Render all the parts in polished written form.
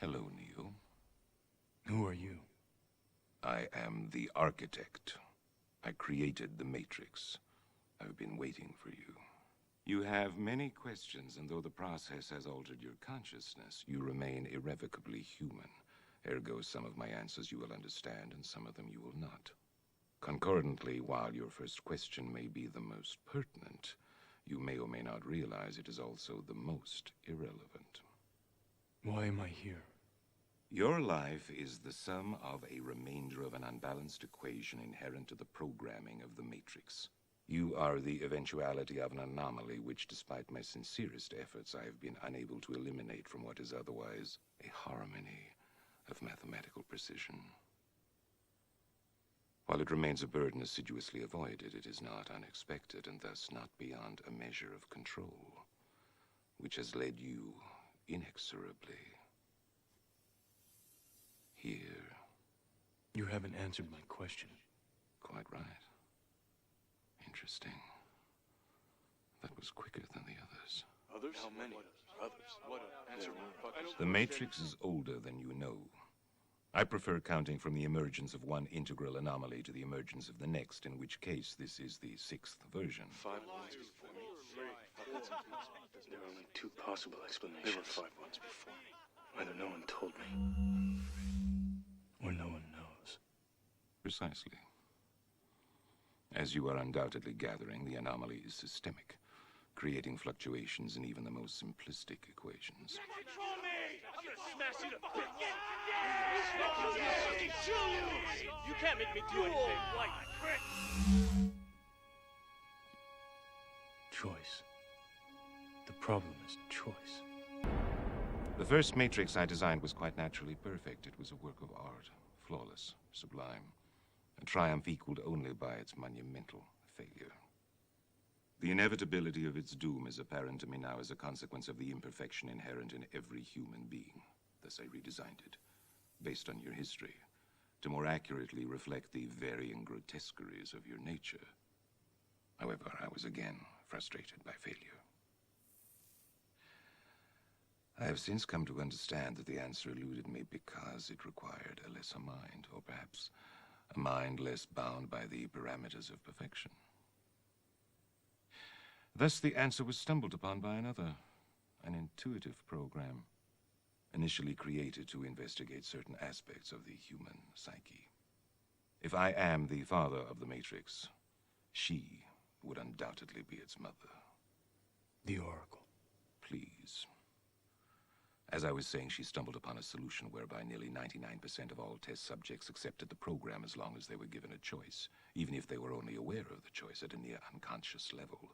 Hello, Neo. Who are you? I am the architect. I created the Matrix. I've been waiting for you. You have many questions, and though the process has altered your consciousness, you remain irrevocably human. Ergo, some of my answers you will understand, and some of them you will not. Concordantly, while your first question may be the most pertinent, you may or may not realize it is also the most irrelevant. Why am I here? Your life is the sum of a remainder of an unbalanced equation inherent to the programming of the Matrix. You are the eventuality of an anomaly which, despite my sincerest efforts, I have been unable to eliminate from what is otherwise a harmony of mathematical precision. While it remains a burden assiduously avoided, it is not unexpected, and thus not beyond a measure of control, which has led you inexorably here. You haven't answered my question. Quite right. Interesting. That was quicker than the others. Others? How many? Others? What? Answer me. The Matrix is older than you know. I prefer counting from the emergence of one integral anomaly to the emergence of the next, in which case this is the 6th version. 5 ones before me. There are only 2 possible explanations. There were 5 ones before me. Either no one told me, or no one knows. Precisely. As you are undoubtedly gathering, the anomaly is systemic, creating fluctuations in even the most simplistic equations. Control me! I'm gonna smash you to bits! You can't make me do anything, white prick! Choice. The problem is choice. The first Matrix I designed was quite naturally perfect. It was a work of art, flawless, sublime, a triumph equaled only by its monumental failure. The inevitability of its doom is apparent to me now as a consequence of the imperfection inherent in every human being. Thus I redesigned it, based on your history, to more accurately reflect the varying grotesqueries of your nature. However, I was again frustrated by failure. I have since come to understand that the answer eluded me because it required a lesser mind, or perhaps a mind less bound by the parameters of perfection. Thus, the answer was stumbled upon by another, an intuitive program, initially created to investigate certain aspects of the human psyche. If I am the father of the Matrix, she would undoubtedly be its mother. The Oracle. Please. As I was saying, she stumbled upon a solution whereby nearly 99% of all test subjects accepted the program as long as they were given a choice, even if they were only aware of the choice at a near unconscious level.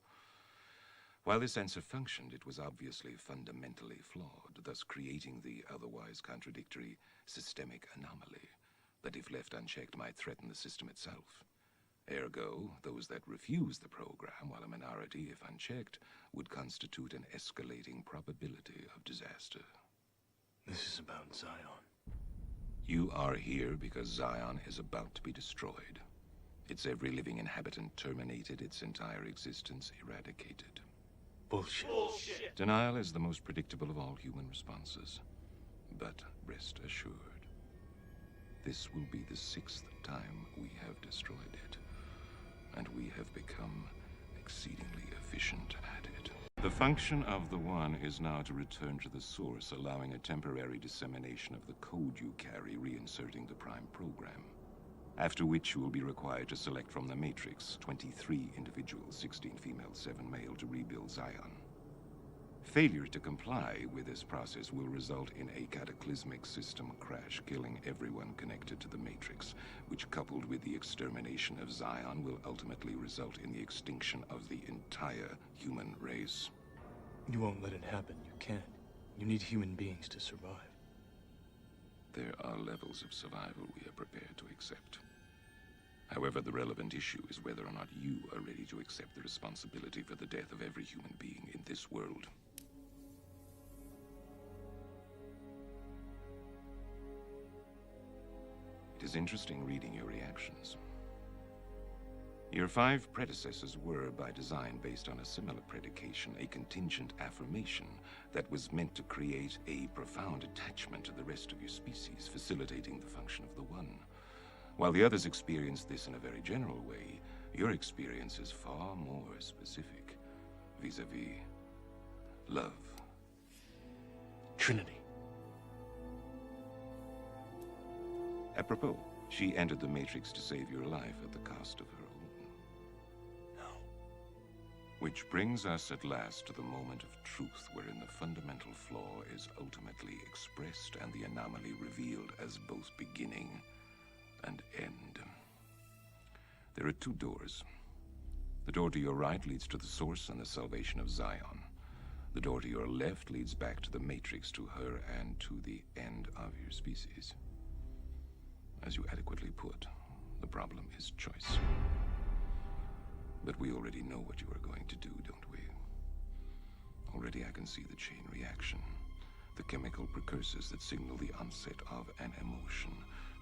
While this answer functioned, it was obviously fundamentally flawed, thus creating the otherwise contradictory systemic anomaly that, if left unchecked, might threaten the system itself. Ergo, those that refuse the program, while a minority, if unchecked, would constitute an escalating probability of disaster. This is about Zion. You are here because Zion is about to be destroyed. Its every living inhabitant terminated, its entire existence eradicated. Bullshit. Bullshit! Denial is the most predictable of all human responses. But rest assured, this will be the 6th time we have destroyed it, and we have become exceedingly efficient at it. The function of the One is now to return to the source, allowing a temporary dissemination of the code you carry, reinserting the prime program. After which you will be required to select from the Matrix 23 individuals, 16 female, 7 male, to rebuild Zion. Failure to comply with this process will result in a cataclysmic system crash, killing everyone connected to the Matrix, which, coupled with the extermination of Zion, will ultimately result in the extinction of the entire human race. You won't let it happen. You can't. You need human beings to survive. There are levels of survival we are prepared to accept. However, the relevant issue is whether or not you are ready to accept the responsibility for the death of every human being in this world. It is interesting reading your reactions. Your 5 predecessors were, by design, based on a similar predication, a contingent affirmation that was meant to create a profound attachment to the rest of your species, facilitating the function of the One. While the others experienced this in a very general way, your experience is far more specific, vis-a-vis love. Trinity. Apropos, she entered the Matrix to save your life at the cost of her own. No. Which brings us at last to the moment of truth, wherein the fundamental flaw is ultimately expressed and the anomaly revealed as both beginning and end. There are 2 doors. The door to your right leads to the source and the salvation of Zion. The door to your left leads back to the Matrix, to her, and to the end of your species. As you adequately put, the problem is choice. But we already know what you are going to do, don't we? Already I can see the chain reaction, the chemical precursors that signal the onset of an emotion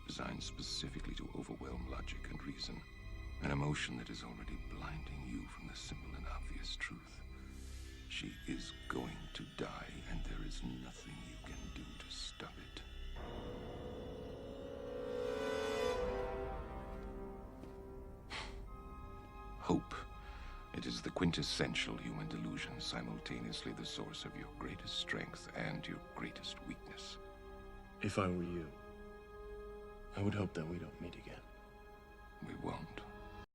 designed specifically to overwhelm logic and reason. An emotion that is already blinding you from the simple and obvious truth. She is going to die, and there is nothing you can do to stop it. Hope. It is the quintessential human delusion, simultaneously the source of your greatest strength and your greatest weakness. If I were you, I would hope that we don't meet again. We won't.